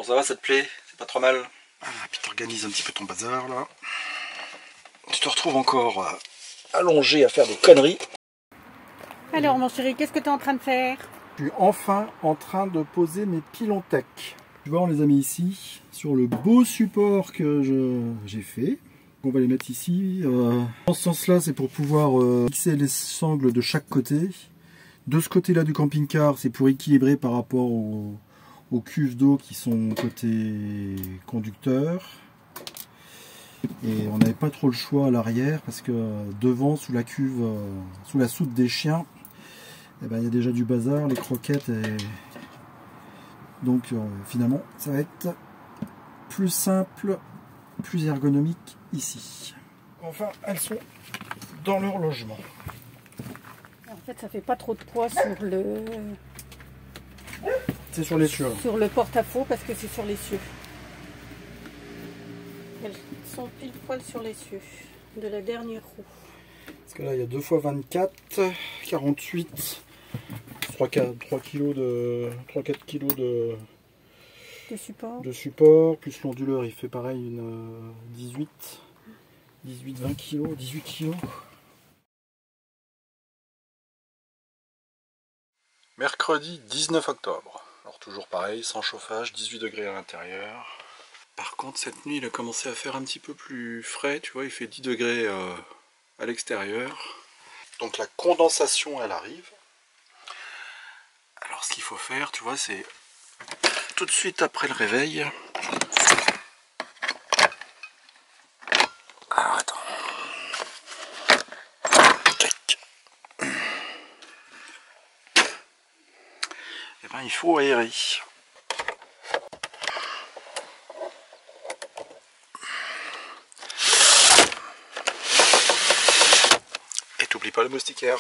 Bon, ça va, ça te plaît? C'est pas trop mal? Voilà, puis t'organises un petit peu ton bazar là. Tu te retrouves encore allongé à faire des conneries. Alors mon chéri, qu'est-ce que tu es en train de faire? Je suis enfin en train de poser mes Pilontech. Tu vois, on les a mis ici, sur le beau support que j'ai fait. On va les mettre ici. Dans ce sens-là, c'est pour pouvoir fixer les sangles de chaque côté. De ce côté-là du camping-car, c'est pour équilibrer par rapport aux cuves d'eau qui sont côté conducteur. Et on n'avait pas trop le choix à l'arrière parce que devant, sous la cuve, sous la soute des chiens, eh ben, il y a déjà du bazar, les croquettes. Donc finalement, ça va être plus simple, plus ergonomique ici. Enfin, elles sont dans leur logement. En fait, ça fait pas trop de poids sur le... C'est sur l'essieu. Sur le porte-à-faux parce que c'est sur l'essieu. Elles sont pile poil sur l'essieu de la dernière roue. Parce que là, il y a 2 x 24, 48, 3-4 kg de 3-4 kg de support, plus l'onduleur, il fait pareil une 18-20 kg, 18 kg. Mercredi 19 octobre. Alors toujours pareil, sans chauffage, 18 degrés à l'intérieur. Par contre, cette nuit, il a commencé à faire un petit peu plus frais, tu vois, il fait 10 degrés à l'extérieur. Donc la condensation, elle arrive. Alors ce qu'il faut faire, tu vois, c'est tout de suite après le réveil. Alors attends. Tac. Et ben il faut aérer. Et t'oublies pas le moustiquaire.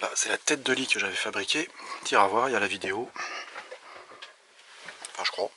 Là, c'est la tête de lit que j'avais fabriquée. Tu iras voir, il y a la vidéo. Enfin, je crois.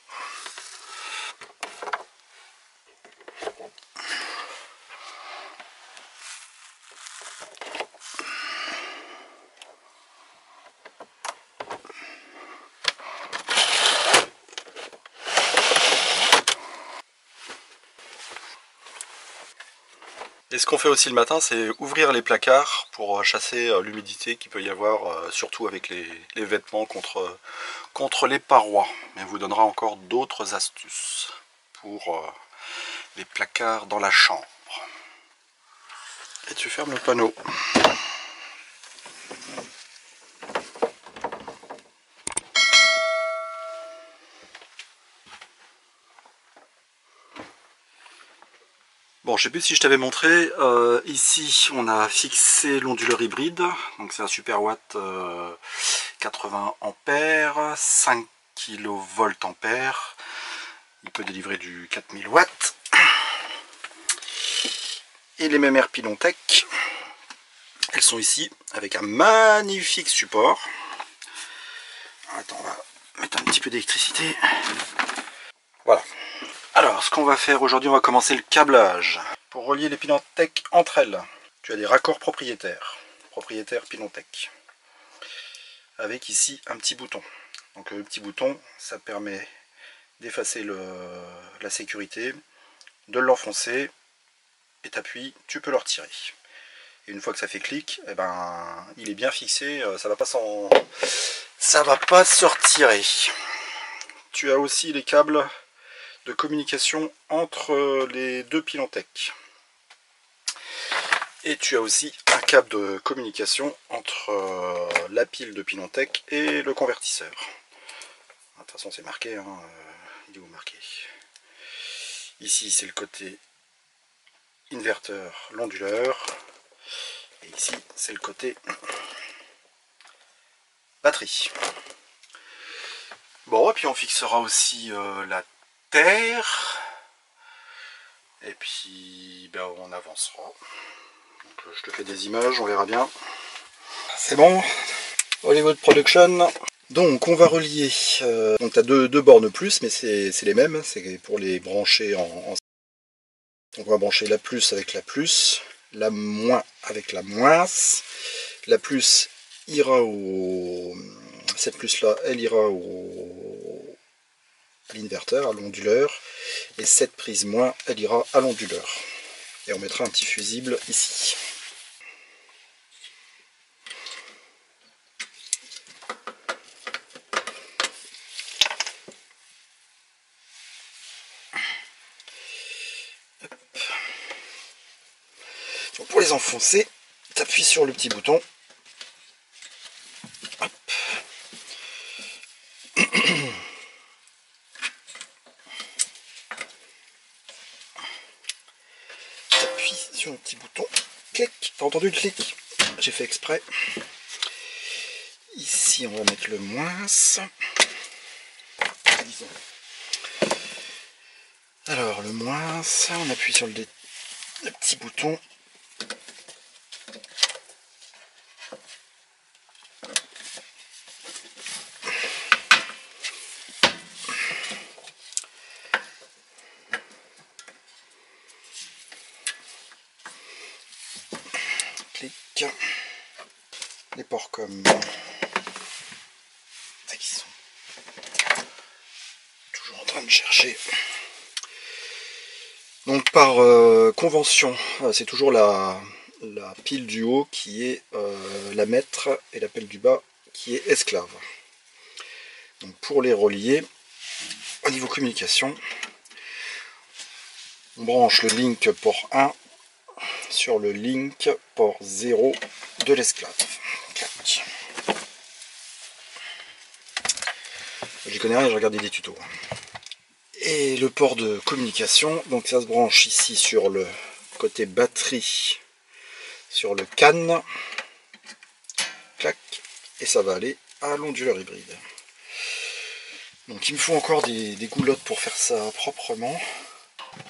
Et ce qu'on fait aussi le matin, c'est ouvrir les placards pour chasser l'humidité qu'il peut y avoir, surtout avec les vêtements contre les parois. Mais on vous donnera encore d'autres astuces pour les placards dans la chambre. Et tu fermes le panneau. Bon, je sais plus si je t'avais montré, ici on a fixé l'onduleur hybride, donc c'est un super watt 80 ampères, 5 kV il peut délivrer du 4000 watts. Et les mêmes Pilontech, elles sont ici avec un magnifique support. Attends, on va mettre un petit peu d'électricité. Voilà. Alors, ce qu'on va faire aujourd'hui, on va commencer le câblage. Pour relier les Pilontech entre elles, tu as des raccords propriétaires Pilontech. Avec ici un petit bouton. Donc le petit bouton, ça permet d'effacer la sécurité, de l'enfoncer, et t'appuies, tu peux le retirer. Et une fois que ça fait clic, eh ben, il est bien fixé, ça va pas se retirer. Tu as aussi les câbles de communication entre les deux Pilontech. Et tu as aussi un câble de communication entre la pile de Pilontech et le convertisseur. De toute façon c'est marqué, hein, il est où marqué? Ici c'est le côté inverteur, l'onduleur. Et ici c'est le côté batterie. Bon, et puis on fixera aussi la terre. Et puis ben, on avancera. Donc, je te fais des images, on verra bien. C'est bon, Hollywood Production. Donc on va relier, donc tu as deux bornes plus, mais c'est les mêmes, c'est pour les brancher en... Donc on va brancher la plus avec la plus, la moins avec la moins. La plus ira au... Cette plus là, elle ira à l'inverteur, à l'onduleur, et cette prise moins, elle ira à l'onduleur. Et on mettra un petit fusible ici. Donc pour les enfoncer, tu appuies sur le petit bouton. T'appuies sur le petit bouton. Clic. T'as entendu le clic? J'ai fait exprès. Ici, on va mettre le moins. Alors, le moins, on appuie sur le petit bouton. Clic. Les ports comme qui sont toujours en train de chercher. Donc par convention, c'est toujours la pile du haut qui est la maître et la pile du bas qui est esclave. Donc pour les relier, au niveau communication, on branche le link port 1 sur le link port 0 de l'esclave. J'y connais rien, j'ai regardé des tutos. Et le port de communication, donc ça se branche ici sur le côté batterie, sur le CAN, clac, et ça va aller à l'onduleur hybride. Donc il me faut encore des goulottes pour faire ça proprement.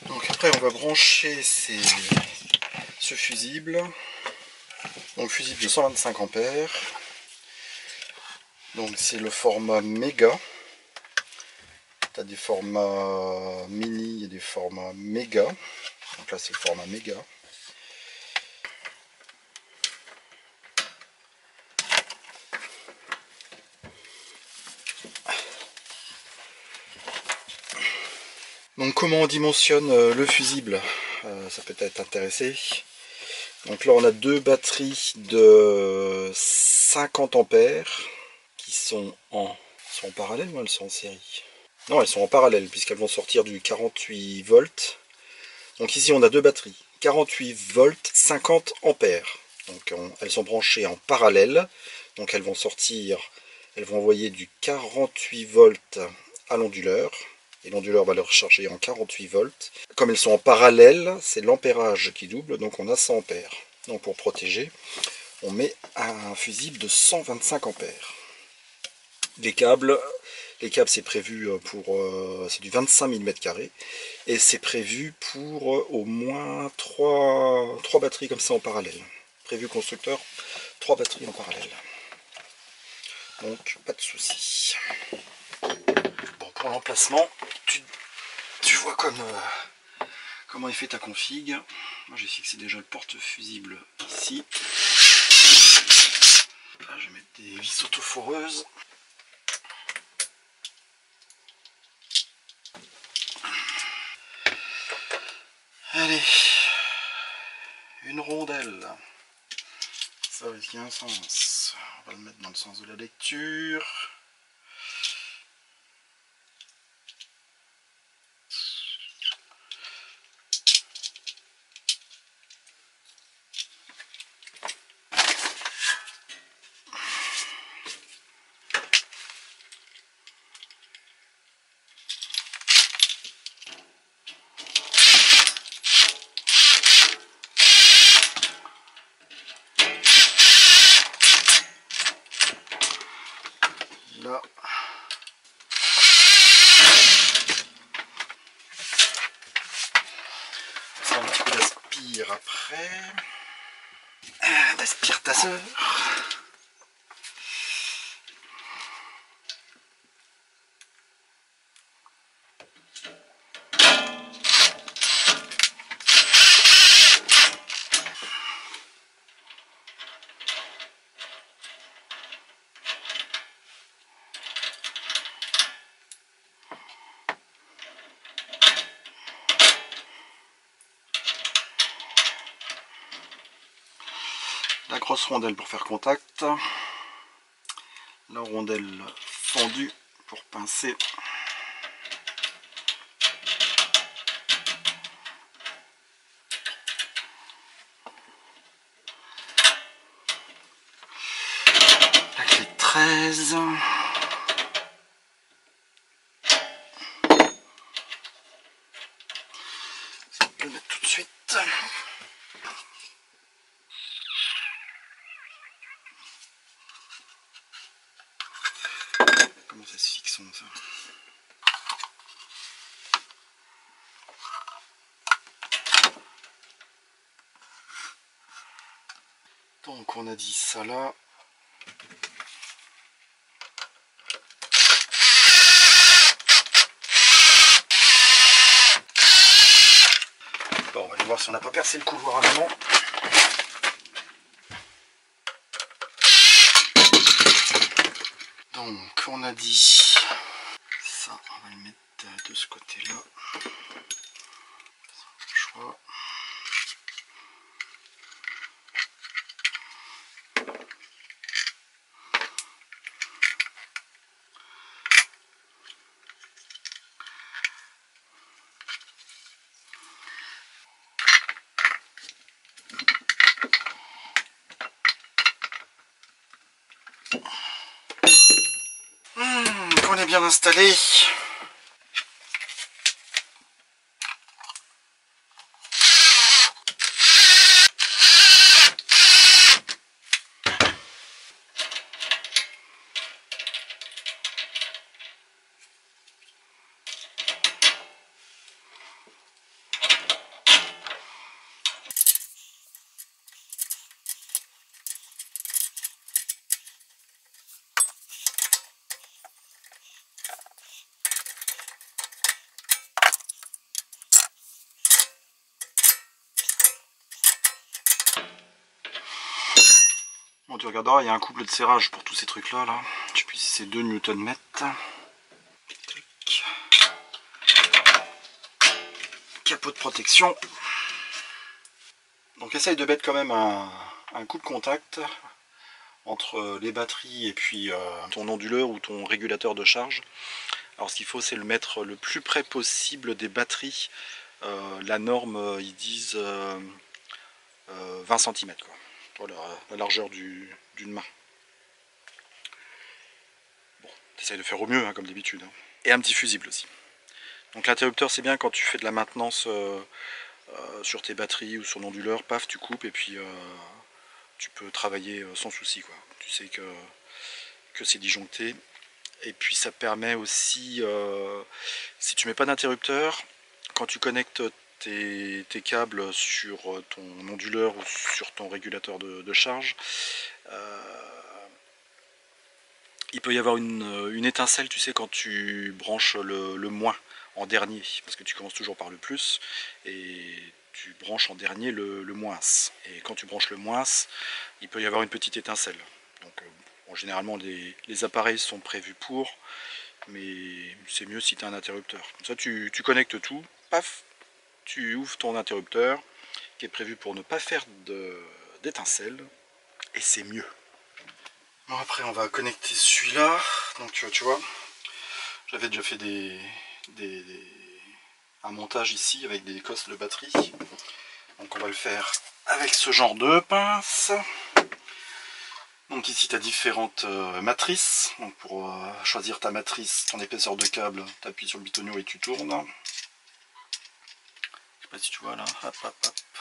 Donc après on va brancher ce fusible, donc fusible de 125 ampères. Donc c'est le format méga. Tu as des formats mini et des formats méga. Donc là c'est le format méga. Donc comment on dimensionne le fusible, ça peut être intéressé. Donc là on a deux batteries de 50 ampères qui sont en parallèle ou elles sont en série? Non, elles sont en parallèle puisqu'elles vont sortir du 48 volts. Donc ici on a deux batteries, 48 volts, 50 ampères. Donc elles sont branchées en parallèle. Donc elles vont sortir, elles vont envoyer du 48 volts à l'onduleur. Et l'onduleur va le recharger en 48 volts. Comme elles sont en parallèle, c'est l'ampérage qui double, donc on a 100 ampères. Donc pour protéger, on met un fusible de 125 ampères. Les câbles c'est prévu pour c'est du 25 mm2 et c'est prévu pour au moins 3 batteries comme ça en parallèle. Prévu constructeur, 3 batteries en parallèle. Donc pas de souci. Bon, pour l'emplacement, tu vois comment est fait ta config. Moi j'ai fixé déjà le porte-fusible ici. Là, je vais mettre des vis autoforeuses. Allez, une rondelle. Ça va qu'il y a un sens. On va le mettre dans le sens de la lecture. Là. Ça un petit peu d'aspire après. D'aspire tasseur. la grosse rondelle pour faire contact, la rondelle fendue pour pincer. La clé de 13. Ça, on peut le mettre tout de suite. Comment ça se fixe ça? Donc on a dit ça là. Bon, on va aller voir si on n'a pas percé le couloir à l'avant. Donc on a dit ça, on va le mettre de ce côté-là. Choix. On est bien installé. Bon, tu regarderas, il y a un couple de serrage pour tous ces trucs là. Je puis c'est 2 Nm. Capot de protection. Donc essaye de mettre quand même un coup de contact entre les batteries et puis ton onduleur ou ton régulateur de charge. Alors ce qu'il faut, c'est le mettre le plus près possible des batteries. La norme, ils disent 20 cm quoi. Voilà, la largeur d'une main. Bon, t'essayes de faire au mieux, hein, comme d'habitude. Hein. Et un petit fusible aussi. Donc l'interrupteur, c'est bien quand tu fais de la maintenance sur tes batteries ou sur l'onduleur, paf, tu coupes et puis tu peux travailler sans souci, quoi. Tu sais que c'est disjoncté. Et puis ça permet aussi, si tu mets pas d'interrupteur, quand tu connectes tes câbles sur ton onduleur ou sur ton régulateur de charge, il peut y avoir une étincelle, tu sais, quand tu branches le moins en dernier, parce que tu commences toujours par le plus, et tu branches en dernier le moins. Et quand tu branches le moins, il peut y avoir une petite étincelle. Donc bon, généralement les appareils sont prévus pour, mais c'est mieux si tu as un interrupteur. Comme ça tu connectes tout, paf, tu ouvres ton interrupteur, qui est prévu pour ne pas faire d'étincelle, et c'est mieux. Bon, après on va connecter celui-là, donc tu vois, j'avais déjà fait un montage ici avec des cosses de batterie, donc on va le faire avec ce genre de pince. Donc ici tu as différentes matrices, donc pour choisir ta matrice, ton épaisseur de câble, tu appuies sur le bitonio et tu tournes. Je sais pas si tu vois là, hop hop hop,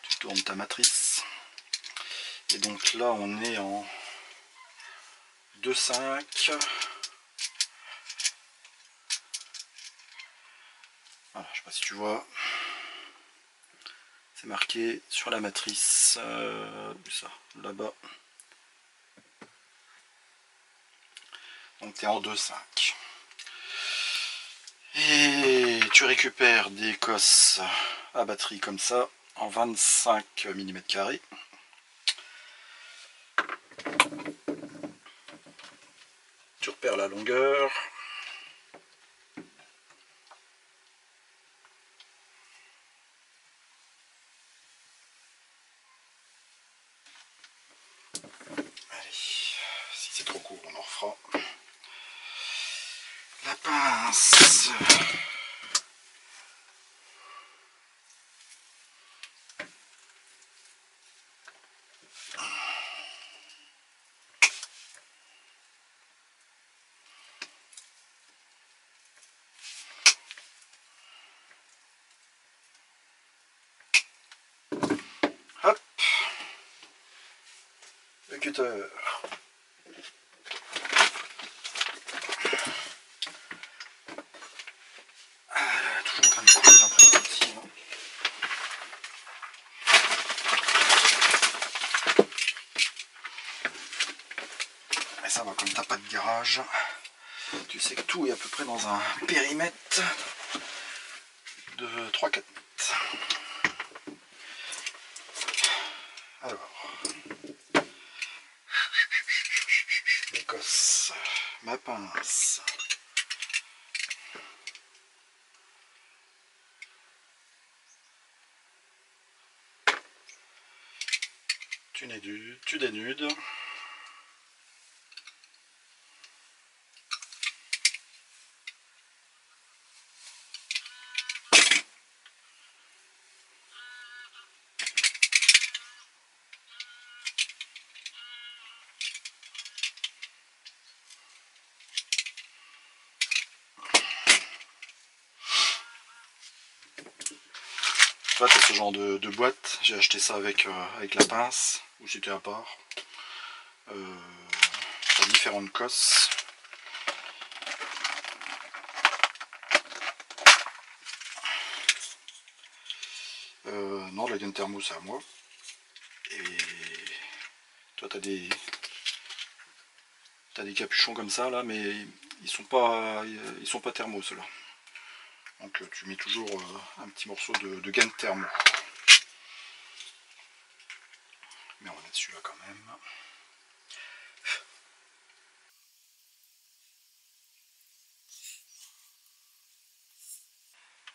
tu tournes ta matrice. Et donc là on est en 2,5. Voilà, je sais pas si tu vois. C'est marqué sur la matrice. Ça, là-bas. Donc tu es en 2,5. Et tu récupères des cosses à batterie comme ça en 25 mm². Tu repères la longueur. pince. Hop, le cutter. Toujours quand même courir après le petit. Hein. Mais ça va, comme t'as pas de garage, tu sais que tout est à peu près dans un périmètre de 3-4 mètres. Alors, l'Écosse, ma pince. Tu dénudes. Là, tu as ce genre de boîte. J'ai acheté ça avec la pince, ou c'était à part. T'as différentes cosses. Non, la gaine thermo, c'est à moi. Et toi, t'as des capuchons comme ça, là, mais ils sont pas thermo, ceux-là. Donc tu mets toujours un petit morceau de gaine thermo. Mais on va mettre celui-là quand même.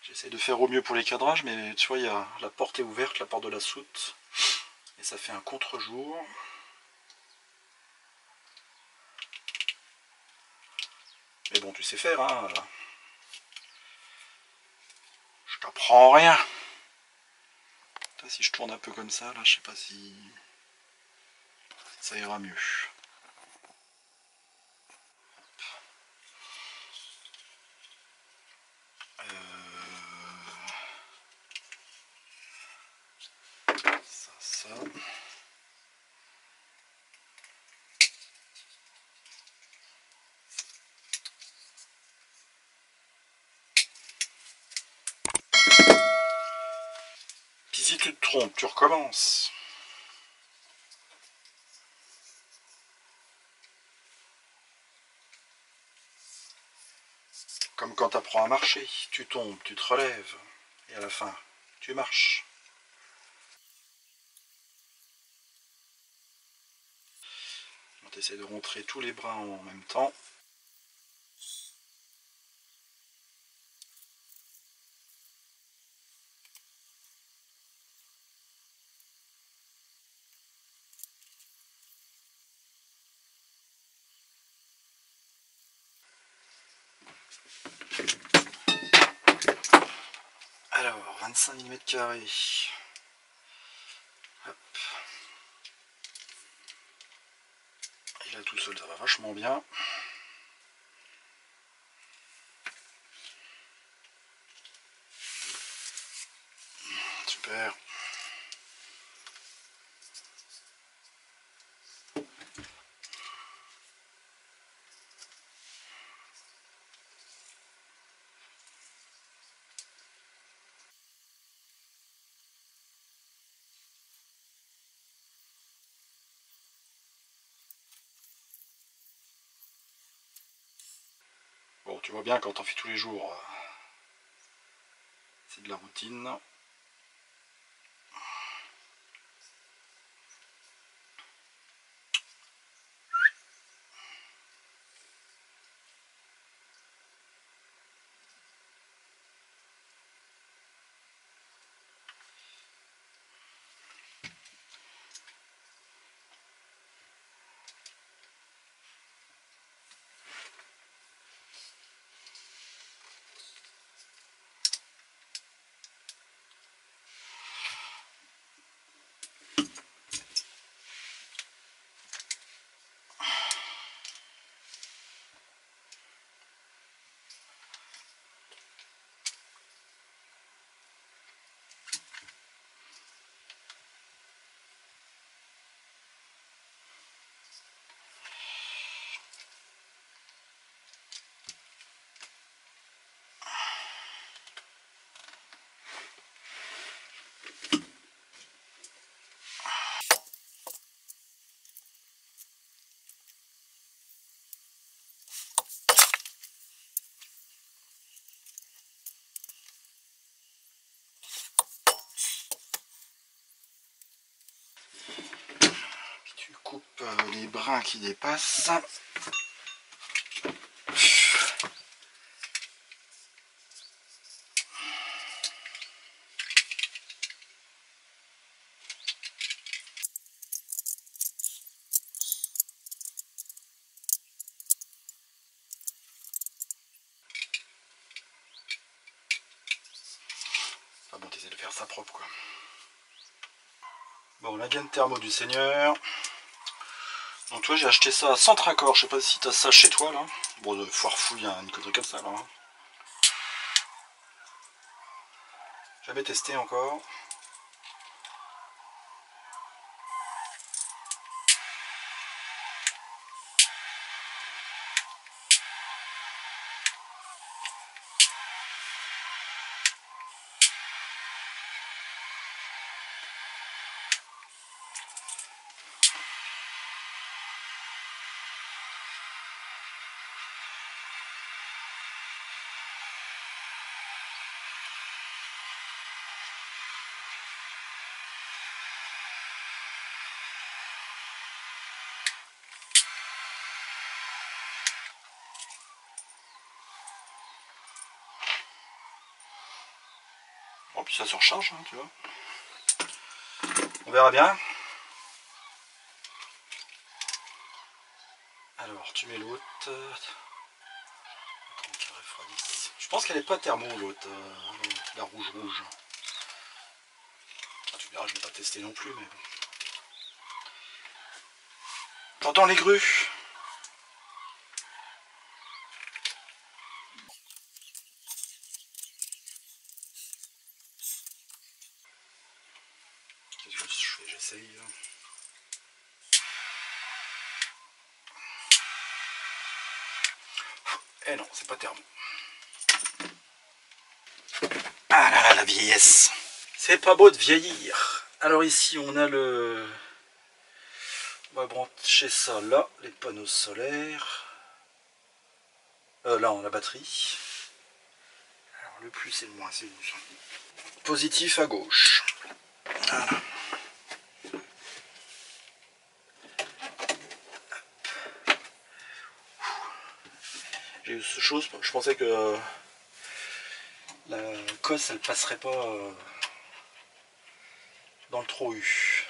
J'essaie de faire au mieux pour les cadrages, mais tu vois, la porte est ouverte, la porte de la soute, et ça fait un contre-jour. Mais bon, tu sais faire, hein. Je t'apprends rien. Si je tourne un peu comme ça, là, je sais pas si ça ira mieux. Ça. Puis si tu te trompes, tu recommences. Comme quand tu apprends à marcher, tu tombes, tu te relèves, et à la fin, tu marches. On essaie de rentrer tous les bras en même temps. Alors, 25 mm². Hop. Et là tout seul, ça va vachement bien. Super. Bon, tu vois bien, quand on fait tous les jours, c'est de la routine. brins qui dépassent. Ah bon, t'essaies de faire ça propre quoi. Bon, la gaine thermo du Seigneur. Donc toi j'ai acheté ça à Centracor, je sais pas si t'as ça chez toi là. Bon, de foire fouille, hein, une connerie comme ça là. Hein. Jamais testé encore. Bon, puis ça se recharge, hein, tu vois. On verra bien. Alors, tu mets l'autre. Je pense qu'elle n'est pas thermo, l'autre. La rouge. Ah, tu verras, je ne vais pas tester non plus, mais bon. T'entends les grues? Qu'est-ce que je fais? J'essaye. Eh non, c'est pas thermo. Ah là là, la vieillesse. C'est pas beau de vieillir. Alors ici, on a le... On va brancher ça là, les panneaux solaires. Là, on a la batterie. Alors le plus et le moins, c'est où ça? Positif à gauche. Voilà. J'ai eu ce chose, je pensais que la cosse elle passerait pas dans le trou U.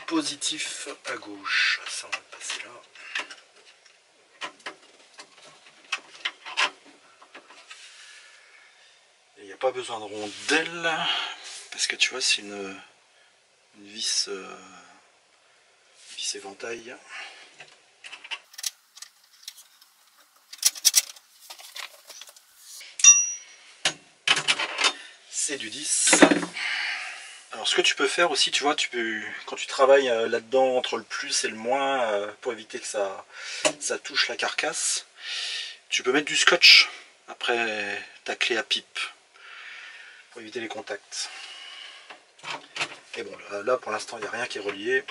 Positif à gauche, ça on va le passer là. Il n'y a pas besoin de rondelle parce que tu vois c'est une vis, vis éventail. C'est du 10. Alors ce que tu peux faire aussi, tu vois, quand tu travailles là-dedans entre le plus et le moins, pour éviter que ça touche la carcasse, tu peux mettre du scotch après ta clé à pipe pour éviter les contacts. Et bon, là pour l'instant il n'y a rien qui est relié.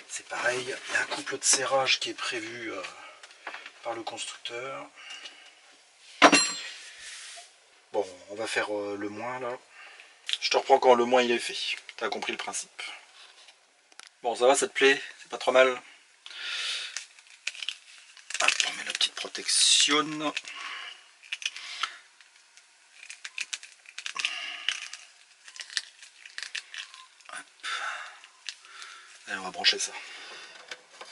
C'est pareil, il y a un couple de serrage qui est prévu par le constructeur. Bon, on va faire le moins là. Je te reprends quand le moins il est fait. Tu as compris le principe. Bon, ça va, ça te plaît? C'est pas trop mal. Hop, on met la petite protection. Hop. Allez, on va brancher ça.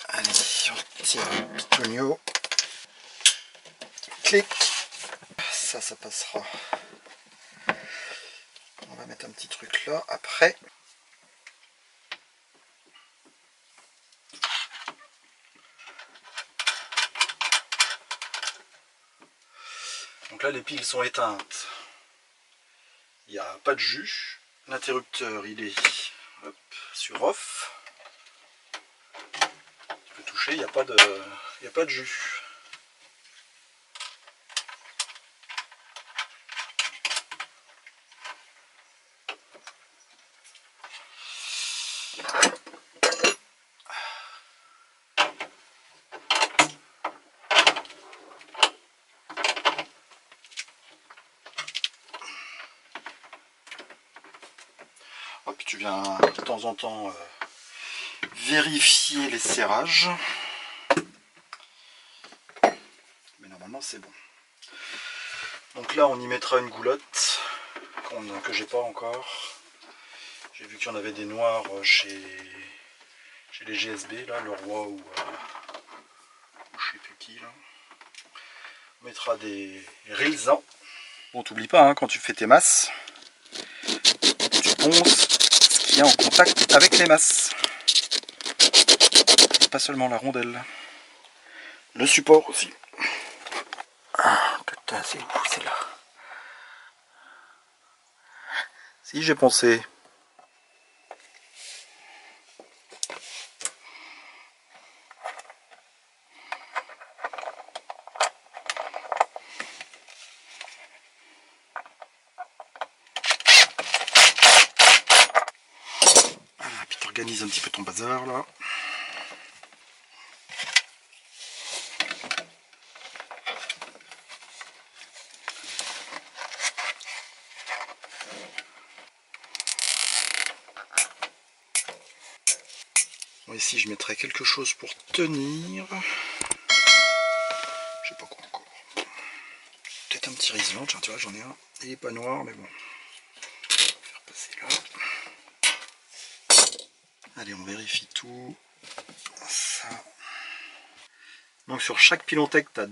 Allez, on tire le pitonio. Clic. Ça passera. On va mettre un petit truc là après. Donc là les piles sont éteintes. Il n'y a pas de jus. L'interrupteur il est hop, sur off. Tu peux toucher, il n'y a pas de jus. tu viens de temps en temps vérifier les serrages. Mais normalement c'est bon. Donc là on y mettra une goulotte que j'ai pas encore. J'ai vu qu'il y en avait des noirs chez les GSB, là, le roi ou je sais plus qui là. On mettra des rilzans. Bon, t'oublies pas, hein, quand tu fais tes masses, tu ponces ce qui est en contact avec les masses. Pas seulement la rondelle. Le support aussi. Ah, putain, c'est où, c'est là. Si, j'ai pensé. Voilà, puis t'organises un petit peu ton bazar là. Bon, ici je mettrai quelque chose pour tenir. Je sais pas quoi encore. Peut-être un petit riselant, tiens, tu vois, j'en ai un. Il est pas noir, mais bon. On va faire passer là. Allez, on vérifie tout. Ça. Donc sur chaque Pilontech, tu as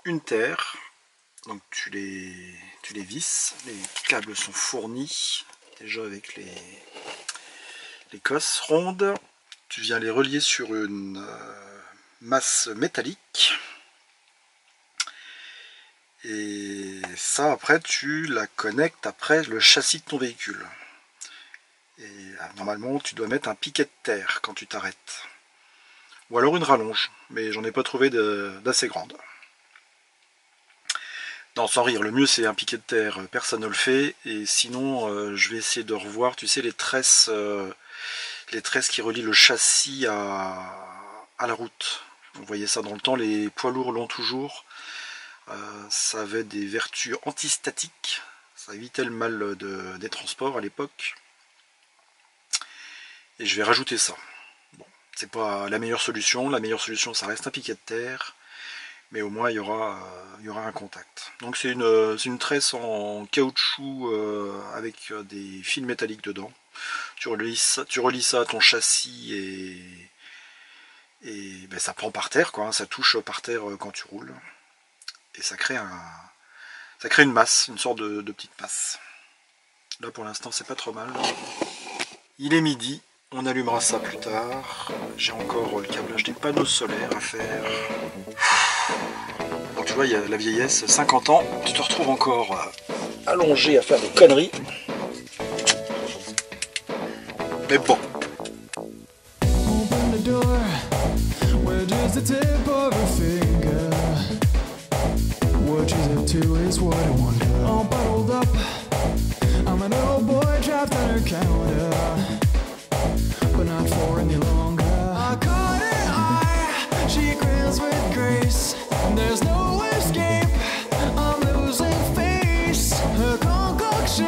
une terre. Donc tu les visses. Les câbles sont fournis déjà avec les cosses rondes. Tu viens les relier sur une masse métallique. Et ça, après, tu la connectes après le châssis de ton véhicule. Et normalement, tu dois mettre un piquet de terre quand tu t'arrêtes. Ou alors une rallonge, mais j'en ai pas trouvé d'assez grande. Non, sans rire, le mieux c'est un piquet de terre, personne ne le fait. Et sinon, je vais essayer de revoir, tu sais, les tresses qui relient le châssis à la route. Vous voyez ça dans le temps, les poids lourds l'ont toujours. Ça avait des vertus antistatiques, ça évitait le mal des transports à l'époque. Et je vais rajouter ça. Bon, c'est pas la meilleure solution ça reste un piquet de terre, mais au moins il y aura un contact. Donc c'est une tresse en caoutchouc avec des fils métalliques dedans. Tu relis ça à ton châssis et ben, ça prend par terre, quoi, hein, ça touche par terre quand tu roules. Et ça crée une masse, une sorte de petite masse. Là pour l'instant c'est pas trop mal. Il est midi, on allumera ça plus tard. J'ai encore le câblage des panneaux solaires à faire. Donc tu vois, il y a la vieillesse, 50 ans, tu te retrouves encore allongé à faire des conneries. Mais bon. What she's up to is what I wonder. All bottled up, I'm an old boy trapped on her counter, but not for any longer. I caught her eye, she grins with grace, and there's no escape, I'm losing face. Her concoction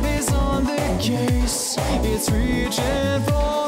is on the case, it's reaching for